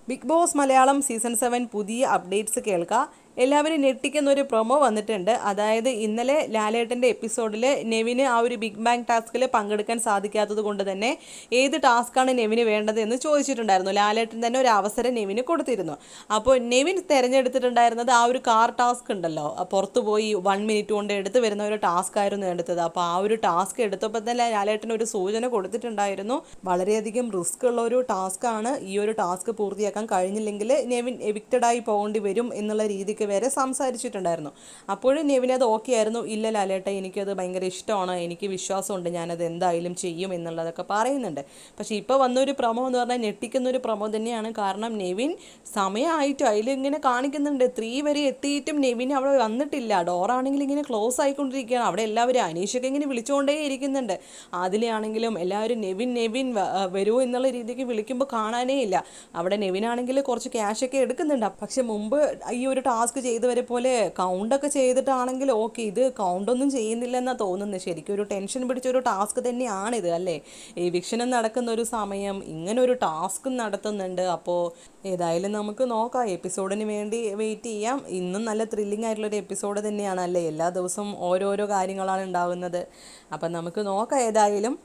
Big boss Malayalam season 7 പുതിയ updates കേൾക്കുക. എല്ലാവരും ഞെട്ടിക്കുന്ന ഒരു പ്രൊമോ വന്നിട്ടുണ്ട്. അതായത് ഇന്നലെ ലാലേട്ടൻ്റെ എപ്പിസോഡിൽ നെവിന് ആ ഒരു ബിഗ് ബാങ് ടാസ്കിൽ പങ്കെടുക്കാൻ സാധിക്കാത്തത് കൊണ്ട് തന്നെ ഏത് ടാസ്ക്കാണ് നെവിന് വേണ്ടത് എന്ന് ചോദിച്ചിട്ടുണ്ടായിരുന്നു. ലാലേട്ടൻ തന്നെ ഒരു അവസരം നെവിന് കൊടുത്തിരുന്നു. അപ്പോൾ നെവിൻ തിരഞ്ഞെടുത്തിട്ടുണ്ടായിരുന്നത് ആ ഒരു കാർ ടാസ്ക് ഉണ്ടല്ലോ, പുറത്തു പോയി 1 മിനിറ്റ് കൊണ്ട് എടുത്തു വരുന്ന ഒരു ടാസ്ക് ആയിരുന്നു എടുത്തത്. അപ്പോൾ ആ ഒരു ടാസ്ക് എടുത്തപ്പോൾ തന്നെ ലാലേട്ടൻ ഒരു സൂചന കൊടുത്തിട്ടുണ്ടായിരുന്നു. വളരെയധികം റിസ്ക് ഉള്ള ഒരു ടാസ്ക്കാണ്. ഈ ഒരു ടാസ്ക് പൂർത്തിയാക്കാൻ കഴിഞ്ഞില്ലെങ്കിൽ നെവിൻ എവിക്റ്റഡായി പോകേണ്ടി വരും എന്നുള്ള രീതിക്ക് വരെ സംസാരിച്ചിട്ടുണ്ടായിരുന്നു. അപ്പോഴും നെവിൻ അത് ഓക്കെ ആയിരുന്നു. ഇല്ല ലാലേട്ട, എനിക്കത് ഭയങ്കര ഇഷ്ടമാണ്, എനിക്ക് വിശ്വാസമുണ്ട്, ഞാനത് എന്തായാലും ചെയ്യും എന്നുള്ളതൊക്കെ പറയുന്നുണ്ട്. പക്ഷേ ഇപ്പോൾ വന്നൊരു പ്രൊമോ എന്ന് പറഞ്ഞാൽ ഞെട്ടിക്കുന്നൊരു പ്രൊമോ തന്നെയാണ്. കാരണം നെവിൻ സമയമായിട്ടും അതിലിങ്ങനെ കാണിക്കുന്നുണ്ട് 3 വരെ എത്തിയിട്ടും നെവിൻ അവിടെ വന്നിട്ടില്ല. ഡോറാണെങ്കിൽ ഇങ്ങനെ ക്ലോസ് ആയിക്കൊണ്ടിരിക്കുകയാണ്. അവിടെ എല്ലാവരും അനീഷൊക്കെ ഇങ്ങനെ വിളിച്ചുകൊണ്ടേ ഇരിക്കുന്നുണ്ട്. അതിലാണെങ്കിലും എല്ലാവരും നെവിൻ നെവിൻ വരൂ എന്നുള്ള രീതിക്ക് വിളിക്കുമ്പോൾ കാണാനേ ഇല്ല. അവിടെ നെവിനാണെങ്കിൽ കുറച്ച് ക്യാഷൊക്കെ എടുക്കുന്നുണ്ട്. പക്ഷെ മുമ്പ് ഈ ഒരു ടാസ്ക് ചെയ്തവരെ പോലെ കൗണ്ടൊക്കെ ചെയ്തിട്ടാണെങ്കിൽ ഓക്കെ, ഇത് കൗണ്ടൊന്നും ചെയ്യുന്നില്ലെന്നാണ് തോന്നുന്നത്. ശരിക്കും ഒരു ടെൻഷൻ പിടിച്ചൊരു ടാസ്ക് തന്നെയാണിത് അല്ലേ. എവിക്ഷനും നടക്കുന്ന ഒരു സമയം ഇങ്ങനെ ഒരു ടാസ്കും നടത്തുന്നുണ്ട്. അപ്പോൾ ഏതായാലും നമുക്ക് നോക്കാം, എപ്പിസോഡിന് വേണ്ടി വെയിറ്റ് ചെയ്യാം. ഇന്നും നല്ല ത്രില്ലിംഗ് ആയിട്ടുള്ളൊരു എപ്പിസോഡ് തന്നെയാണ് അല്ലേ. എല്ലാ ദിവസവും ഓരോരോ കാര്യങ്ങളാണ് ഉണ്ടാകുന്നത്. അപ്പം നമുക്ക് നോക്കാം ഏതായാലും.